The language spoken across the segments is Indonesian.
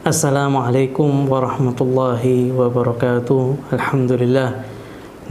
Assalamualaikum warahmatullahi wabarakatuh. Alhamdulillah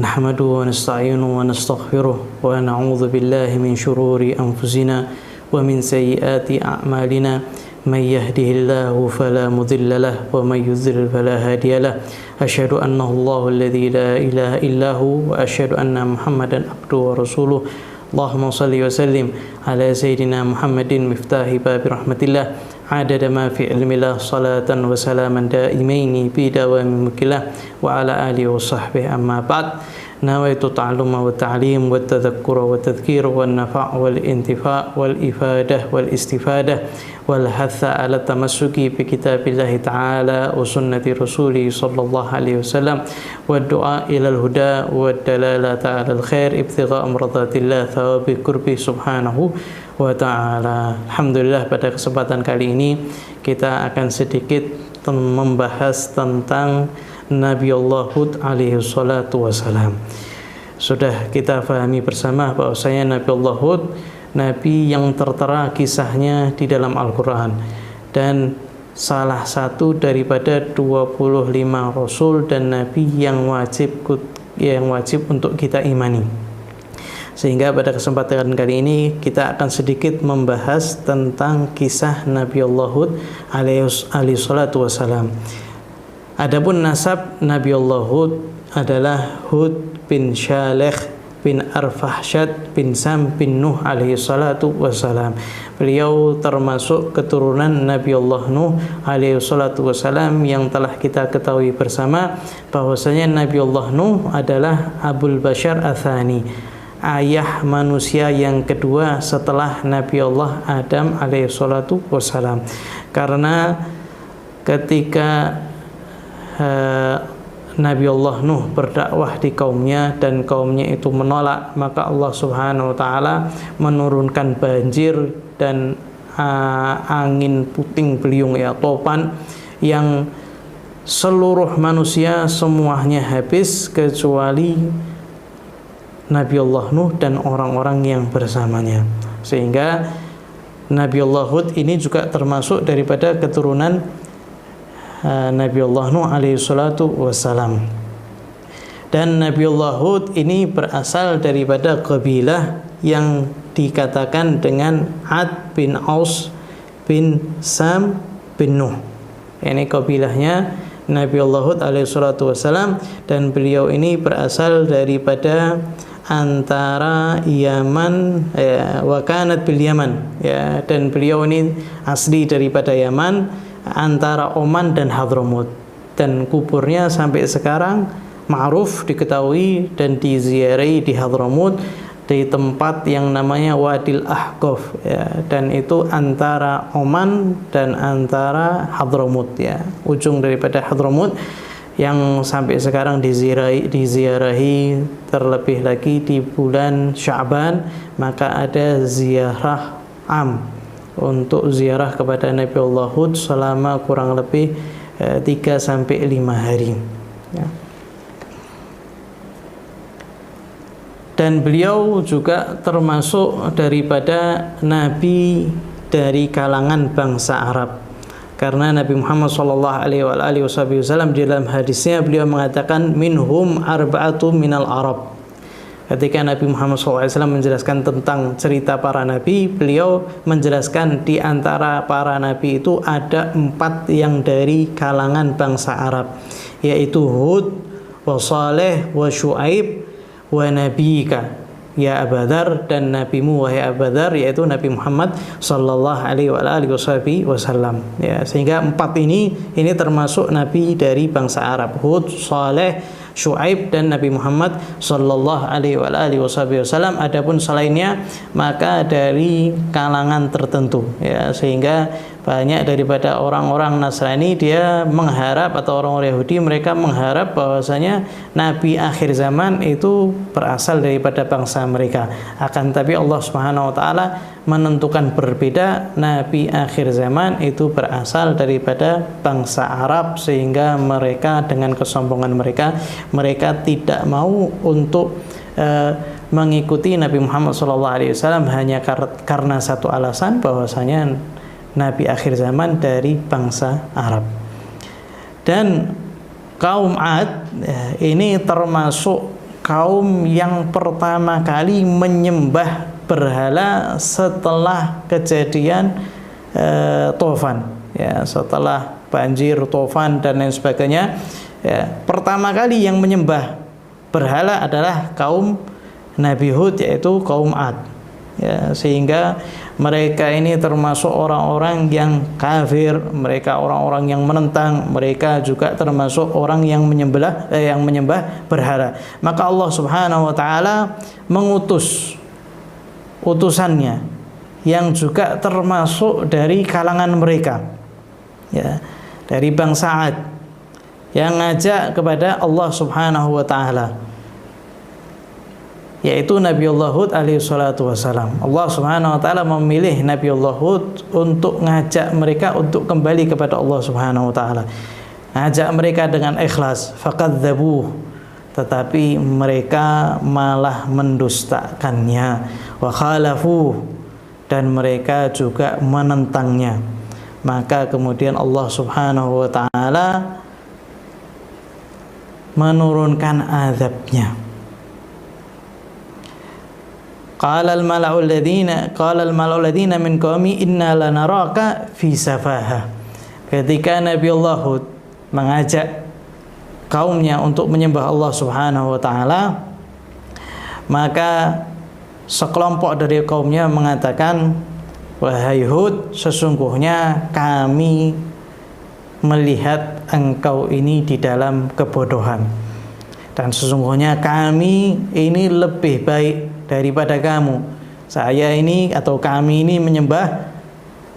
nahmaduhu wa nasta'inu wa nastaghfiruh wa na'udzu billahi min syururi anfusina wa min sayyiati a'malina. May yahdihillahu fala mudilla lahu wa may yudlil fala hadiya lahu. Asyhadu anna Allahu alladzi la ilaha illahu wa asyhadu anna Muhammadan abduhu wa rasuluh. Allahumma shalli wa sallim ala sayyidina Muhammadin miftahi babi rahmatillah adada ma fi ilmillah salatan wa salaman daimaini bi dawami mulkillah wa ala alihi wa sahbihi amma ba'd. Nawaitu ta'alluma wa ta'lim wa tadhakkura wa tadhkira wa nafa' wal intifa' wal ifadah wal istifadah wal hatha ala tamassuki bi kitabillahi ta'ala wa sunnati rasulih sallallahu alaihi wasallam wa du'a ilal huda wa dalalata ala al khair ibtigha' amradatillah thawabi qurbi subhanahu wa ta'ala. Alhamdulillah, pada kesempatan kali ini kita akan sedikit membahas tentang Nabi Allah Hud alaihi salatu wassalam. Sudah kita pahami bersama bahwasanya Nabi Allah Hud, Nabi yang tertera kisahnya di dalam Al-Quran dan salah satu daripada 25 Rasul dan Nabi yang wajib untuk kita imani. Sehingga pada kesempatan kali ini kita akan sedikit membahas tentang kisah Nabi Allah Hud alaihi salatu wassalam. Adapun nasab Nabi Allah Hud adalah Hud bin Shalekh bin Arfahsyad bin Sam bin Nuh alaihi salatu wassalam. Beliau termasuk keturunan Nabi Allah Nuh alaihi salatu wassalam yang telah kita ketahui bersama bahwasanya Nabi Allah Nuh adalah Abul Bashar Athani, ayah manusia yang kedua setelah Nabi Allah Adam alaihi salatu wassalam. Karena ketika Nabi Allah Nuh berdakwah di kaumnya dan kaumnya itu menolak, maka Allah Subhanahu wa taala menurunkan banjir dan angin puting beliung topan yang seluruh manusia semuanya habis kecuali Nabi Allah Nuh dan orang-orang yang bersamanya. Sehingga Nabi Allah Hud ini juga termasuk daripada keturunan Nabi Allah Nuh alaihi salatu wassalam. Dan Nabi Allah Hud ini berasal daripada kabilah yang dikatakan dengan Ad bin Aus bin Sam bin Nuh. Ini kabilahnya Nabi Allah Hud alaihi salatu wassalam, dan beliau ini berasal daripada antara Yaman wa kanat bil Yaman dan beliau ini asli daripada Yaman antara Oman dan Hadramut, dan kuburnya sampai sekarang ma'ruf, diketahui dan diziarahi di Hadramut di tempat yang namanya Wadil Ahqaf dan itu antara Oman dan antara Hadramut ujung daripada Hadramut yang sampai sekarang diziarahi. Terlebih lagi di bulan Sya'ban maka ada ziarah untuk ziarah kepada Nabi Allah Hud selama kurang lebih 3-5 hari Dan beliau juga termasuk daripada Nabi dari kalangan bangsa Arab, karena Nabi Muhammad sallallahu alaihi wasallam di dalam hadisnya beliau mengatakan minhum arba'atu minal Arab. Ketika Nabi Muhammad SAW menjelaskan tentang cerita para nabi, beliau menjelaskan di antara para nabi itu ada 4 yang dari kalangan bangsa Arab, yaitu Hud, wa Saleh, wa Syu'aib, wa Nabiyika ya Abadar, dan nabimu wahai Abadar, yaitu Nabi Muhammad sallallahu alaihi wasallam. Sehingga 4 ini termasuk nabi dari bangsa Arab: Hud, Saleh, Syu'aib dan Nabi Muhammad sallallahu alaihi wasallam. Adapun selainnya maka dari kalangan tertentu sehingga banyak daripada orang-orang Nasrani dia mengharap, atau orang-orang Yahudi mereka mengharap bahwasanya nabi akhir zaman itu berasal daripada bangsa mereka. Akan tapi Allah Subhanahu wa taala menentukan berbeda, nabi akhir zaman itu berasal daripada bangsa Arab, sehingga mereka dengan kesombongan mereka tidak mau untuk mengikuti Nabi Muhammad SAW hanya karena satu alasan, bahwasanya nabi akhir zaman dari bangsa Arab. Dan kaum Ad ini termasuk kaum yang pertama kali menyembah berhala setelah kejadian Tofan, ya, setelah banjir, Tofan dan lain sebagainya. Ya, pertama kali yang menyembah berhala adalah kaum Nabi Hud, yaitu kaum Ad. Ya, sehingga mereka ini termasuk orang-orang yang kafir, mereka orang-orang yang menentang, mereka juga termasuk orang yang menyembah berhala. Maka Allah Subhanahu wa taala mengutus utusannya yang juga termasuk dari kalangan mereka, ya, dari bangsa Ad, yang ngajak kepada Allah Subhanahu wa taala, yaitu Nabiullah Hud alaihi salatu wasalam. Allah Subhanahu wa taala memilih Nabiullah Hud untuk ngajak mereka untuk kembali kepada Allah Subhanahu wa taala. Ngajak mereka dengan ikhlas, faqadzabuh, tetapi mereka malah mendustakannya, wa khalafu, dan mereka juga menentangnya. Maka kemudian Allah Subhanahu wa taala menurunkan azabnya. Qala al-mala'u alladhina min qaumi inna lanaraka fi safaha. Ketika Nabi Allah Hud mengajak kaumnya untuk menyembah Allah Subhanahu wa taala, maka sekelompok dari kaumnya mengatakan, wahai Hud, sesungguhnya kami melihat engkau ini di dalam kebodohan, dan sesungguhnya kami ini lebih baik daripada kamu. Saya ini atau kami ini menyembah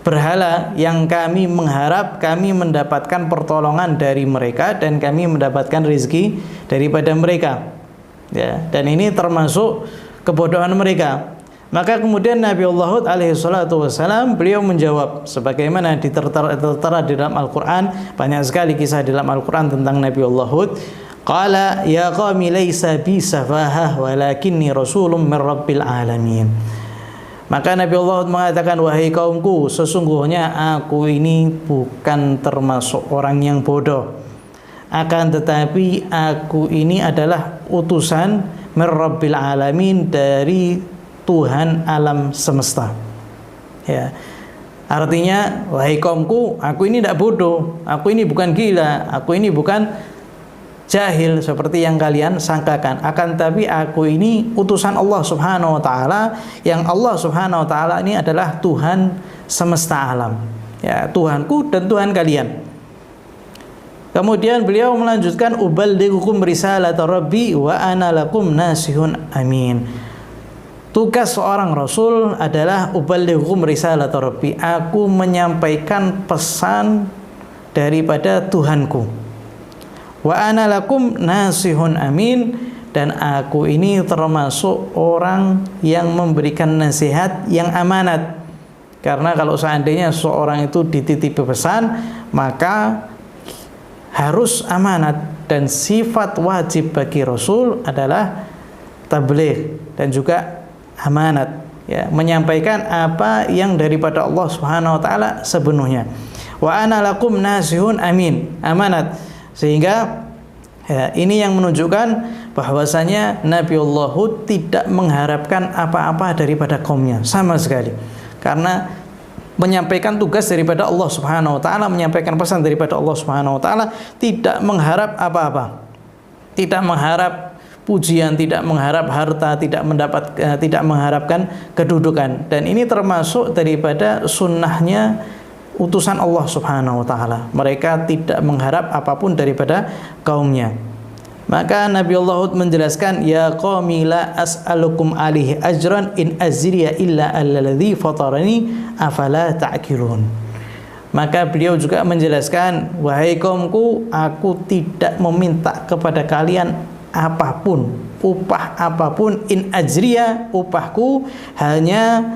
berhala yang kami mengharap kami mendapatkan pertolongan dari mereka dan kami mendapatkan rezeki daripada mereka, ya, dan ini termasuk kebodohan mereka. Maka kemudian Nabi Allah Hud alaihi salatu wassalam, beliau menjawab sebagaimana tertera di dalam Al-Quran. Banyak sekali kisah di dalam Al-Quran tentang Nabi Allah Hud. Qala ya qawmi laysa bi safahah walakinni rasulun min rabbil alamin. Maka Nabi Allah mengatakan, wahai kaumku, sesungguhnya aku ini bukan termasuk orang yang bodoh, akan tetapi aku ini adalah utusan min rabbil alamin, dari Tuhan alam semesta. Ya, artinya, wahai kaumku, aku ini tidak bodoh, aku ini bukan gila, aku ini bukan jahil seperti yang kalian sangkakan, akan tapi aku ini utusan Allah Subhanahu wa taala, yang Allah Subhanahu wa taala ini adalah Tuhan semesta alam, ya, Tuhanku dan Tuhan kalian. Kemudian beliau melanjutkan, uballighukum risalata rabbi wa ana lakum nasihun amin. Tugas seorang rasul adalah uballighukum risalata rabbi, aku menyampaikan pesan daripada Tuhanku. Wa ana lakum nasihun amin, dan aku ini termasuk orang yang memberikan nasihat yang amanat. Karena kalau seandainya seorang itu dititipi pesan, maka harus amanat, dan sifat wajib bagi Rasul adalah tabligh dan juga amanat, ya, menyampaikan apa yang daripada Allah Subhanahu wa taala sepenuhnya. Wa ana lakum nasihun amin, amanat. Sehingga ya, ini yang menunjukkan bahwasanya Nabiullah Hud tidak mengharapkan apa-apa daripada kaumnya sama sekali, karena menyampaikan tugas daripada Allah Subhanahu wa taala, menyampaikan pesan daripada Allah Subhanahu wa taala, tidak mengharap apa-apa, tidak mengharap pujian, tidak mengharap harta, tidak mengharapkan kedudukan. Dan ini termasuk daripada sunnahnya utusan Allah Subhanahu wa taala. Mereka tidak mengharap apapun daripada kaumnya. Maka Nabi Allah Hud menjelaskan, ya qaumi la as'alukum alaihi ajran in azriya illa alladzi fatarani afala ta'qilun. Maka beliau juga menjelaskan, wahai kaumku, aku tidak meminta kepada kalian apapun, upah apapun, in ajriya, upahku hanya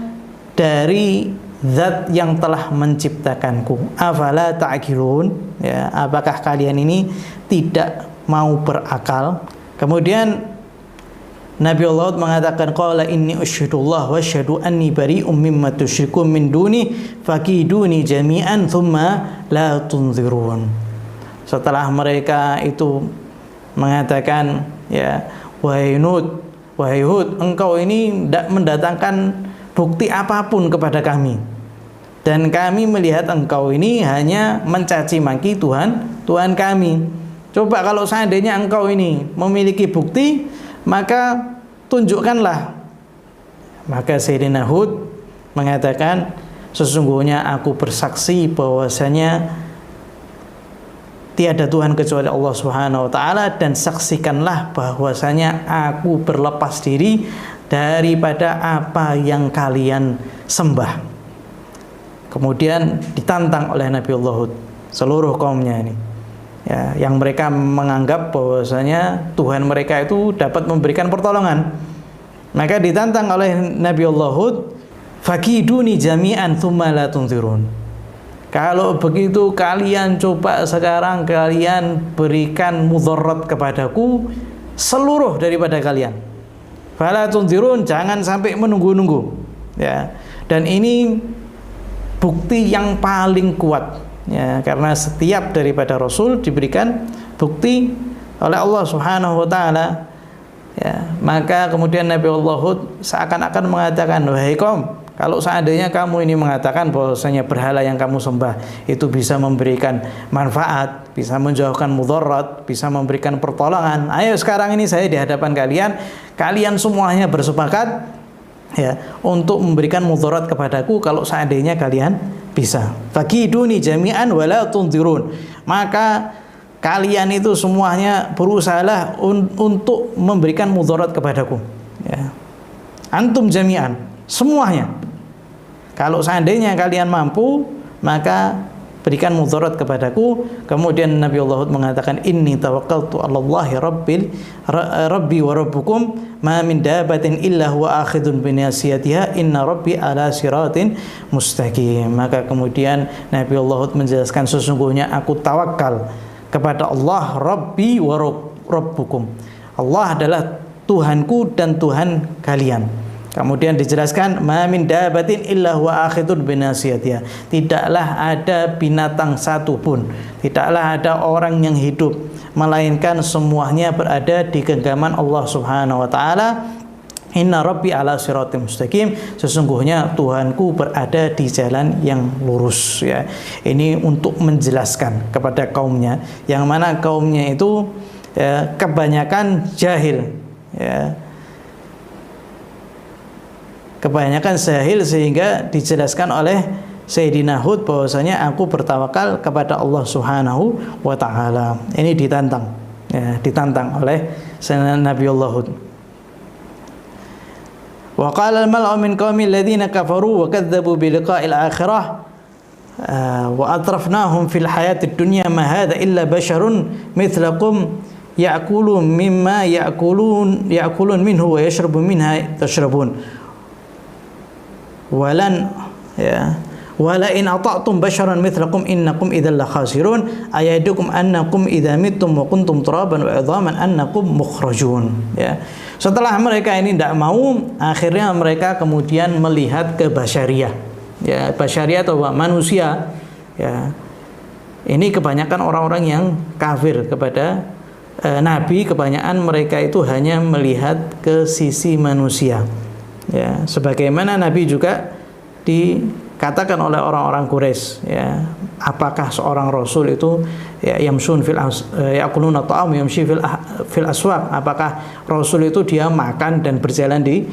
dari Zat yang telah menciptakanku. Afala ta'qilun, ya, apakah kalian ini tidak mau berakal? Kemudian Nabi Allah mengatakan, qala inni usyhidullah wa asyhadu anni bari'um mimma tusyrikun min duni fakiduni jami'an thumma la tunzirun. setelah mereka itu mengatakan, ya, wahai Hud, engkau ini tidak mendatangkan bukti apapun kepada kami, dan kami melihat engkau ini hanya mencaci maki Tuhan kami. Coba kalau seandainya engkau ini memiliki bukti, maka tunjukkanlah. Maka Sayyidina Hud mengatakan, sesungguhnya aku bersaksi bahwasanya tiada Tuhan kecuali Allah Subhanahu wa taala, dan saksikanlah bahwasanya aku berlepas diri daripada apa yang kalian sembah. Kemudian ditantang oleh Nabiullah Hud seluruh kaumnya ini, ya, yang mereka menganggap bahwasanya Tuhan mereka itu dapat memberikan pertolongan. Maka ditantang oleh Nabiullah Hud, fakiduni jami'an thumma la tunzirun. Kalau begitu kalian coba sekarang kalian berikan mudarat kepadaku seluruh daripada kalian. Fala tunzirun, jangan sampai menunggu-nunggu, ya. Dan ini bukti yang paling kuat, ya, karena setiap daripada Rasul diberikan bukti oleh Allah Subhanahu wa taala, ya. Maka kemudian Nabi Allah Hud seakan-akan mengatakan, wahai kaum, kalau seandainya kamu ini mengatakan bahwasanya berhala yang kamu sembah itu bisa memberikan manfaat, bisa menjauhkan mudarat, bisa memberikan pertolongan, ayo sekarang ini saya di hadapan kalian semuanya bersepakat, ya, untuk memberikan mudarat kepadaku kalau seandainya kalian bisa. Fakiduni jami'an wala tunzirun. Maka kalian itu semuanya berusahalah untuk memberikan mudarat kepadaku, ya. Antum jami'an, semuanya. Kalau seandainya kalian mampu, maka berikan mudarat kepadaku. Kemudian Nabi Allah mengatakan, inni tawakkaltu 'alallahi rabbi wa rabbukum ma min dabatin illa huwa akhidun bi nasiyatiha inna rabbi ala siratin mustaqim. Maka kemudian Nabi Allah menjelaskan, sesungguhnya aku tawakal kepada Allah, rabbi wa rabbukum. Allah adalah Tuhanku dan Tuhan kalian. Kemudian dijelaskan, ma min dabatin illa huwa akhidun binasiyatiha. Tidaklah ada binatang satu pun, tidaklah ada orang yang hidup, melainkan semuanya berada di genggaman Allah Subhanahu wa taala. Inna rabbi ala siratim mustaqim, sesungguhnya Tuhanku berada di jalan yang lurus, ya. Ini untuk menjelaskan kepada kaumnya, yang mana kaumnya itu, ya, kebanyakan jahil, ya. Kebanyakan jahil, sehingga dijelaskan oleh Sayyidina Hud bahwasanya aku bertawakal kepada Allah Subhanahu wa taala. Ini ditantang, ya, ditantang oleh Nabiullah Hud. Wa qala al-mala'u min qaumi alladziina kafaru wa kadzdzabu bi liqa'il akhirah wa atrafnahum fil hayatid dunya ma hadza illa basharun mithlakum ya'kulu mimma ya'kulun minhu wa yashrabu minha tashrabun. Wala in ata'tum basharan mithlakum innakum idzal la khasirun ayadukum annakum idza mittum wa kuntum turaban wa idhaman annakum mukhrajun, ya. Setelah mereka ini tidak mau, akhirnya mereka kemudian melihat ke basyariah, ya, basyariah atau manusia, ya. Ini kebanyakan orang-orang yang kafir kepada Nabi, kebanyakan mereka itu hanya melihat ke sisi manusia, ya, sebagaimana Nabi juga dikatakan oleh orang-orang Quraisy, ya, apakah seorang rasul itu, ya, yamshun fil yaquluna ta'am yamshi fil aswaq, apakah rasul itu dia makan dan berjalan di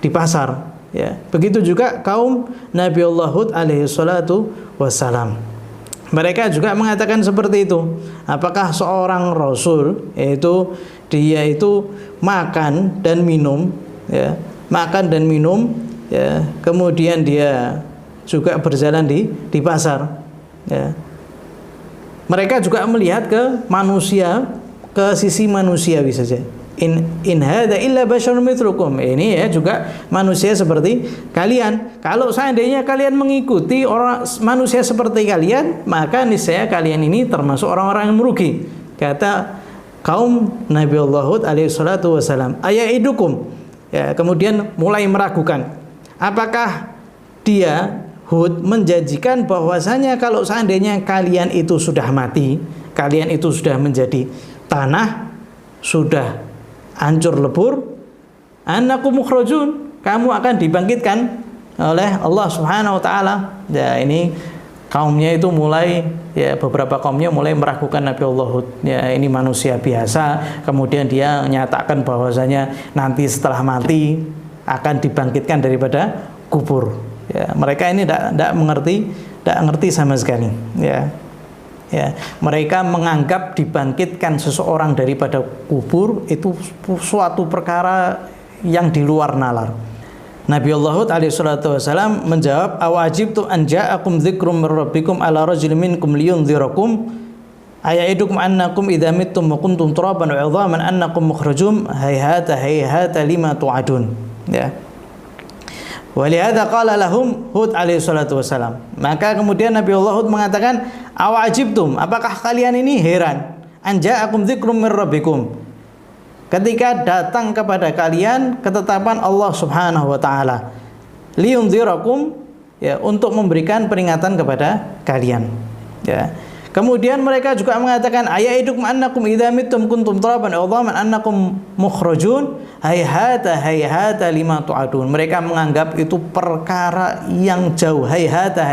pasar, ya. Begitu juga kaum Nabiullah Hud alaihi salatu wassalam, mereka juga mengatakan seperti itu. Apakah seorang rasul yaitu dia itu makan dan minum, ya, makan dan minum, ya, kemudian dia juga berjalan di pasar, ya. Mereka juga melihat ke manusia, ke sisi manusiawi saja. In hadza illa basyarun mithlukum. Ini, ya, juga manusia seperti kalian. Kalau seandainya kalian mengikuti orang manusia seperti kalian, maka niscaya kalian ini termasuk orang-orang yang merugi. Kata kaum Nabiullah Hud alaihi salatu wasalam, ayaidukum, ya, kemudian mulai meragukan, apakah dia Hud menjanjikan bahwasanya kalau seandainya kalian itu sudah mati, kalian itu sudah menjadi tanah, sudah hancur lebur, annakum mukhrajun, kamu akan dibangkitkan oleh Allah Subhanahu wa taala. Ya, ini kaumnya itu mulai, ya beberapa kaumnya mulai meragukan Nabi Allah Hud. Ya, ini manusia biasa. Kemudian dia menyatakan bahwasanya nanti setelah mati akan dibangkitkan daripada kubur. Ya, mereka ini tidak mengerti sama sekali. Ya, ya, mereka menganggap dibangkitkan seseorang daripada kubur itu suatu perkara yang di luar nalar. Nabi Allah Hud alaihi salatu wasalam menjawab, awajibtu an ja'akum dzikrum mir rabbikum ala rajulin minkum liyunzirakum aya'idukum annakum idza mittum wa kuntum turaban wa 'idhaman annakum mukhrajun hayhata lima tu'adun. Ya. Walihada qala lahum Hud alaihi salatu wasalam. Maka kemudian Nabi Allah Hud mengatakan, awajibtum, apakah kalian ini heran, an ja'akum dzikrum mir rabbikum, ketika datang kepada kalian ketetapan Allah Subhanahu wa taala, liyunzirakum, ya, untuk memberikan peringatan kepada kalian. Ya. Kemudian mereka juga mengatakan, aya'idukum annakum idza mittum kuntum turaban aw dhaman annakum mukhrajun hayhata lima tu'adun. Mereka menganggap itu perkara yang jauh. Hayhata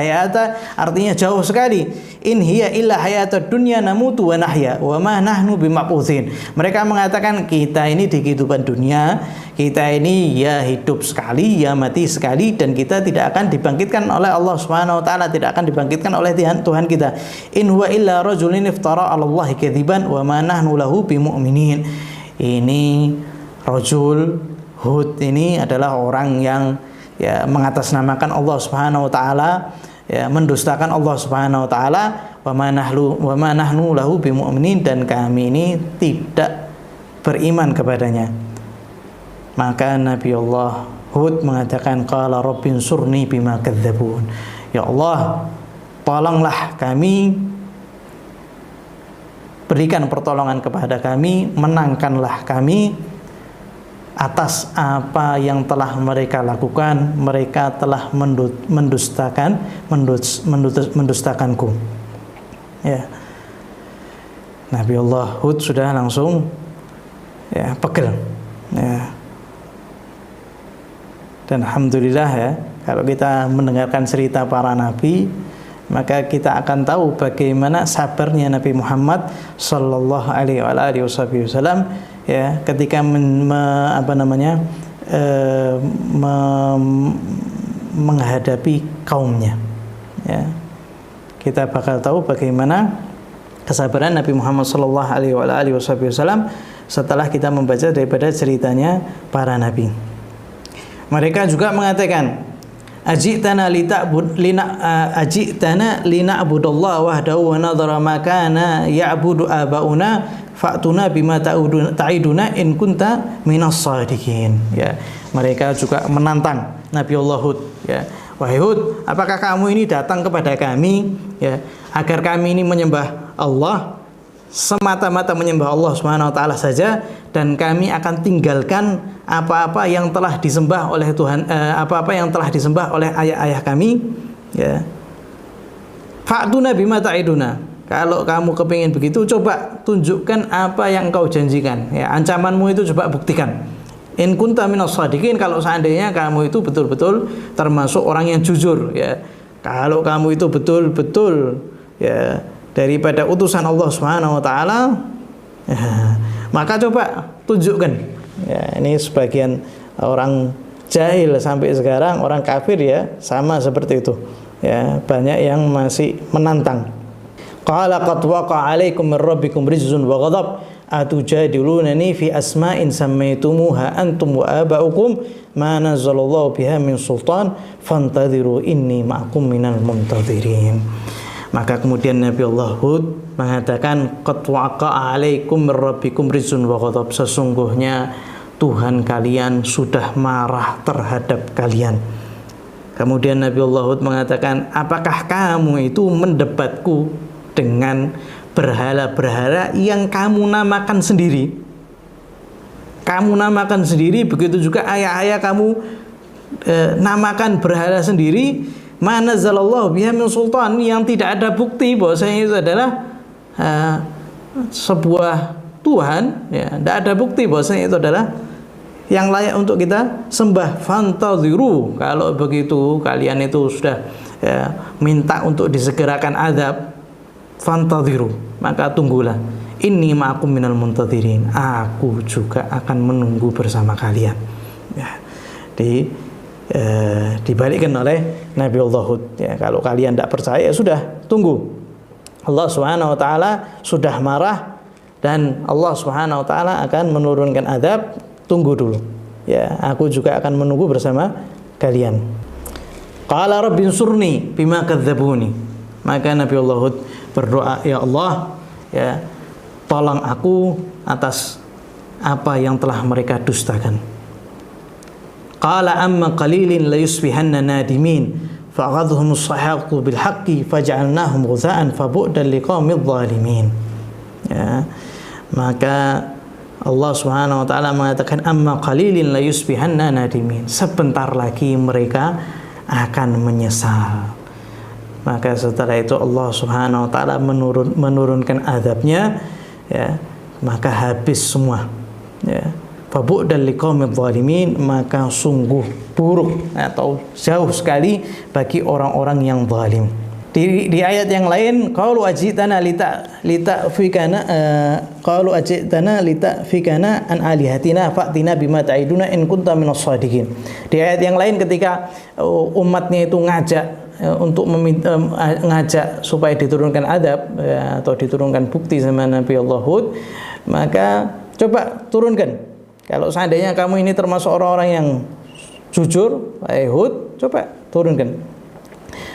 artinya jauh sekali. In hiya illa hayatud dunya namutu wa nahya wa ma nahnu bimab'utsin. Mereka mengatakan kita ini di kehidupan dunia, kita ini ya hidup sekali, ya mati sekali, dan kita tidak akan dibangkitkan oleh Allah Subhanahu wa taala, tidak akan dibangkitkan oleh Tuhan kita. In huwa illa rajulun iftara 'ala Allahi kadziban wa ma nahnu lahu bimu'minin. Ini rajul Hud ini adalah orang yang, ya, mengatasnamakan Allah Subhanahu wa taala, ya, mendustakan Allah Subhanahu wa taala, wa ma nahnu lahu bimu'minin, dan kami ini tidak beriman kepadanya. Maka Nabi Allah Hud mengatakan, qala rabbin surni bima kadzabun. Ya Allah, tolonglah kami, berikan pertolongan kepada kami, menangkanlah kami atas apa yang telah mereka lakukan. Mereka telah mendustakanku. Ya. Nabi Allah Hud sudah langsung, ya, pegel. Ya. Dan alhamdulillah, ya, kalau kita mendengarkan cerita para nabi, maka kita akan tahu bagaimana sabarnya Nabi Muhammad sallallahu alaihi wasallam, ya, ketika menghadapi kaumnya. Ya. Kita bakal tahu bagaimana kesabaran Nabi Muhammad sallallahu alaihi wasallam setelah kita membaca daripada ceritanya para nabi. Mereka juga mengatakan, ajitana lina'budallaha wahdahu wa nadhara ma kana ya'budu abauna fa'tuna bima ta'iduna in kunta minas shadiqin. Ya, mereka juga menantang Nabi Allah Hud, ya. Wahai Hud, apakah kamu ini datang kepada kami, ya, agar kami ini menyembah Allah, semata-mata menyembah Allah Subhanahu wa taala saja, dan kami akan tinggalkan apa-apa yang telah disembah oleh Tuhan, apa-apa yang telah disembah oleh ayah-ayah kami, ya. Fa'tuna bima ta'iduna. Kalau kamu kepingin begitu, coba tunjukkan apa yang engkau janjikan, ya. Ancamanmu itu coba buktikan. In kunta minas shadiqin, kalau seandainya kamu itu betul-betul termasuk orang yang jujur, ya. Kalau kamu itu betul-betul, ya, daripada utusan Allah Subhanahu wa taala, ya, maka coba tunjukkan. Ya, ini sebagian orang jahil sampai sekarang, orang kafir, ya, sama seperti itu. Ya, banyak yang masih menantang. Qala qad waqa'a 'alaikum min rabbikum rijzun wa ghadab atujadilunani fi asma'in sammaytumuha antum wa aba'ukum ma nazzalallahu biha min sultan fantadhiru inni ma'akum minal muntadhirin. Maka kemudian Nabi Allah Hud mengatakan, qad waqa'a 'alaikum min rabbikum rijzun wa ghadab, sesungguhnya Tuhan kalian sudah marah terhadap kalian. Kemudian Nabi Allah Hud mengatakan, apakah kamu itu mendebatku dengan berhala-berhala yang kamu namakan sendiri? Kamu namakan sendiri, begitu juga ayah-ayah kamu namakan berhala sendiri. Mana zalallahu biha min sultan, yang tidak ada bukti bahwasanya itu adalah sebuah Tuhan, ya, tidak ada bukti bahwasanya itu adalah yang layak untuk kita sembah. Fantadhiru, kalau begitu kalian itu sudah minta untuk disegerakan azab, fantadhiru, maka tunggulah. Inni ma'akum minal muntadhirin, aku juga akan menunggu bersama kalian. Ya, dibalikkan oleh Nabi Allah Hud. Ya, kalau kalian tidak percaya, sudah tunggu. Allah Subhanahu wa taala sudah marah dan Allah Subhanahu wa taala akan menurunkan azab. Tunggu dulu. Ya, aku juga akan menunggu bersama kalian. Qala rabbi ansurni bima kadzabuni. Maka Nabi Allah Hud berdoa, ya Allah, ya, tolong aku atas apa yang telah mereka dustakan. Qala amma qalilin la yusbihanna nadimin fa'aghadhahum as-sahaqu bil haqqi faj'alnahum ghutha'an fabu'dan liqaumidh dhalimin. Ya, maka Allah Subhanahu wa taala mengatakan amma qalilin la yusbihanna nadimin, sebentar lagi mereka akan menyesal. Maka setelah itu Allah Subhanahu wa taala menurunkan azabnya, ya, maka habis semua, ya. Fabu'dan liqaumidh dhalimin, maka sungguh buruk atau jauh sekali bagi orang-orang yang zalim. Di ayat yang lain, qalu ajitana lita'fikana qalu ajitana lita'fikana an alihatina fa'tina bima ta'iduna in kunta minas shadiqin. Di ayat yang lain ketika umatnya itu untuk ngajak supaya diturunkan adab, ya, atau diturunkan bukti sama Nabi Allah Hud, maka coba turunkan. Kalau seandainya kamu ini termasuk orang-orang yang jujur, Hud, coba turunkan.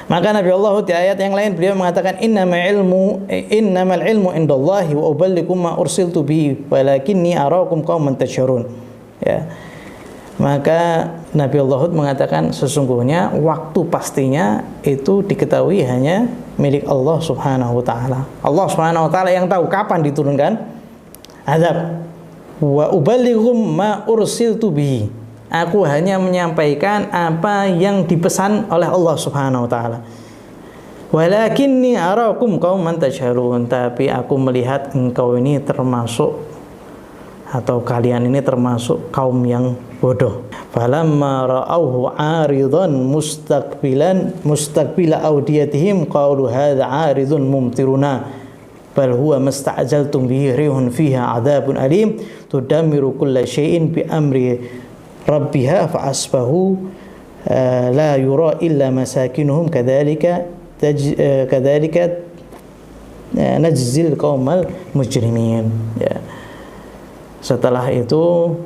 Maka Nabi Allah di ayat yang lain beliau mengatakan innamal ilmu indallahi wa uballikum ma ursiltu bihi walakinni arakum qauman tajharun. Ya. Maka Nabi Allah mengatakan sesungguhnya waktu pastinya itu diketahui hanya milik Allah Subhanahu wa taala. Allah Subhanahu wa taala yang tahu kapan diturunkan azab. Wa uballighum ma ursiltu bihi. Aku hanya menyampaikan apa yang dipesan oleh Allah Subhanahu wa taala. Walakinni arakum qauman tajhalun, tapi aku melihat engkau ini termasuk atau kalian ini termasuk kaum yang bodoh. Falamma ra'awhu 'aridan mustaqbila awdiyatihim qalu hadza 'aridun mumtiruna bal huwa masta'jaltum bihi rihun fiha 'adzabun alim tudammiru kulla syai'in bi amri rabbiha fa asbahu la yura illa masakinuhum kadzalika najzil qaumal mujrimin. Ya. Setelah itu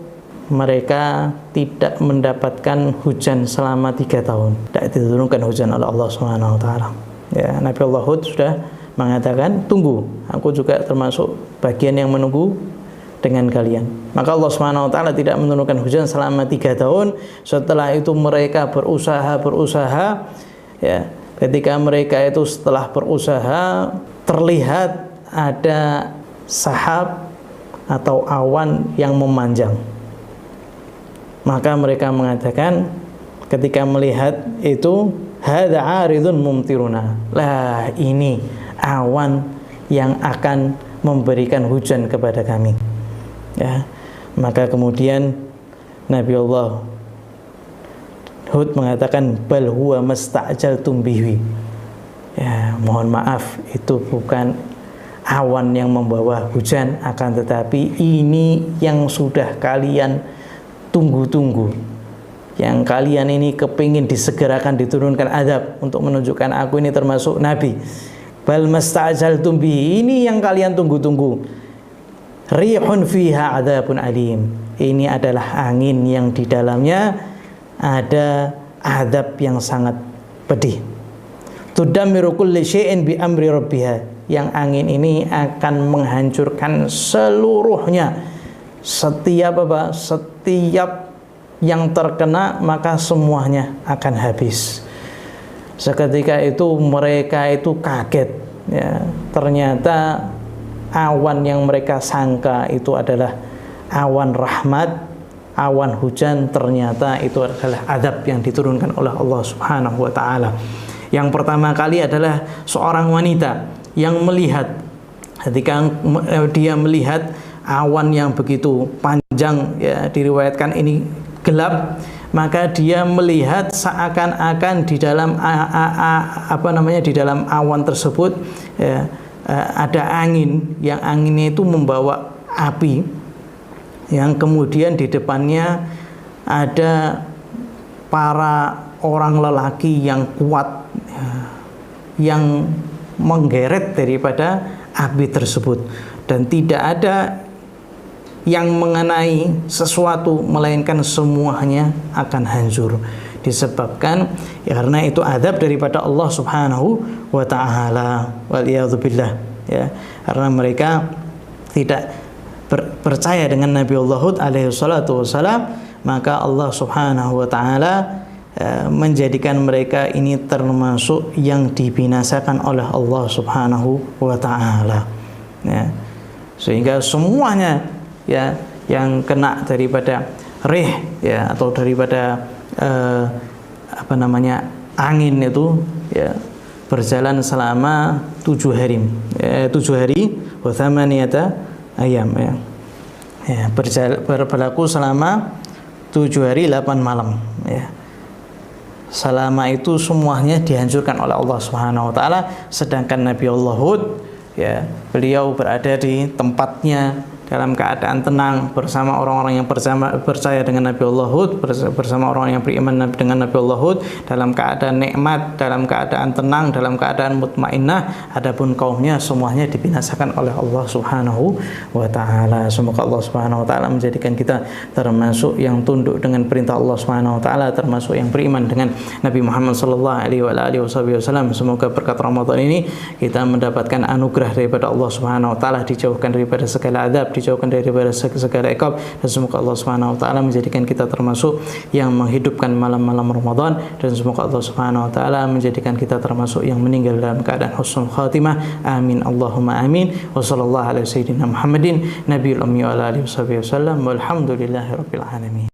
mereka tidak mendapatkan hujan selama 3 tahun. Tidak diturunkan hujan oleh Allah Subhanahu wa taala. Ya, Nabi Allah Hud sudah mengatakan, "Tunggu, aku juga termasuk bagian yang menunggu dengan kalian." Maka Allah Subhanahu wa taala tidak menurunkan hujan selama 3 tahun. Setelah itu mereka berusaha, ya. Ketika mereka itu setelah berusaha terlihat ada sahab atau awan yang memanjang. Maka mereka mengatakan ketika melihat itu, hadza 'aridun mumtiruna. Lah, ini awan yang akan memberikan hujan kepada kami. Ya. Maka kemudian Nabi Allah Hud mengatakan bal huwa masta'jaltum bihi. Ya, mohon maaf, itu bukan awan yang membawa hujan, akan tetapi ini yang sudah kalian tunggu-tunggu, yang kalian ini kepingin disegerakan diturunkan azab untuk menunjukkan aku ini termasuk nabi. Bal masta'jaltum bihi, ini yang kalian tunggu-tunggu. Rihun fiha adzabun alim, ini adalah angin yang di dalamnya ada azab yang sangat pedih. Tudammiru kulli syai'in bi amri rabbiha, yang angin ini akan menghancurkan seluruhnya. Setiap yang terkena maka semuanya akan habis. Seketika itu mereka itu kaget, ya. Ternyata awan yang mereka sangka itu adalah awan rahmat, awan hujan, ternyata itu adalah azab yang diturunkan oleh Allah Subhanahu wa taala. Yang pertama kali adalah seorang wanita yang melihat Ketika dia melihat awan yang begitu panjang, ya, diriwayatkan ini gelap, maka dia melihat seakan-akan di dalam di dalam awan tersebut, ya, ada angin, yang anginnya itu membawa api, yang kemudian di depannya ada para orang lelaki yang kuat, ya, yang menggeret daripada api tersebut, dan tidak ada yang mengenai sesuatu melainkan semuanya akan hancur, disebabkan ya, karena itu azab daripada Allah Subhanahu wa taala, waliyadzubillah, ya, karena mereka tidak percaya dengan Nabi Hud alaihi salatu wassalam, maka Allah Subhanahu wa taala menjadikan mereka ini termasuk yang dibinasakan oleh Allah Subhanahu wa taala, ya. Sehingga semuanya, ya, yang kena daripada rih, ya, atau daripada angin itu, ya, berjalan selama 7 hari, 7 hari wa thamaniyata ayam, ya, ya, berlaku selama 7 hari 8 malam, ya. Selama itu semuanya dihancurkan oleh Allah Subhanahu wa taala, sedangkan Nabi Hud, ya, beliau berada di tempatnya dalam keadaan tenang bersama orang-orang yang percaya dengan Nabi Hud, bersama orang yang beriman dengan Nabi Hud, dalam keadaan nikmat, dalam keadaan tenang, dalam keadaan mutmainnah. Adapun kaumnya semuanya dibinasakan oleh Allah Subhanahu wa taala. Semoga Allah Subhanahu wa taala menjadikan kita termasuk yang tunduk dengan perintah Allah Subhanahu wa taala, termasuk yang beriman dengan Nabi Muhammad sallallahu alaihi wasallam. Semoga berkat Ramadan ini kita mendapatkan anugerah daripada Allah Subhanahu wa taala, dijauhkan daripada segala azab, dijauhkan daripada segala iqab, dan semoga Allah Subhanahu wa taala menjadikan kita termasuk yang menghidupkan malam-malam Ramadan, dan semoga Allah Subhanahu wa taala menjadikan kita termasuk yang meninggal dalam keadaan husnul khatimah. Amin Allahumma amin. Wa sallallahu ala sayyidina Muhammadin nabiyil ummi wa ala alihi wasallam walhamdulillahi rabbil alamin.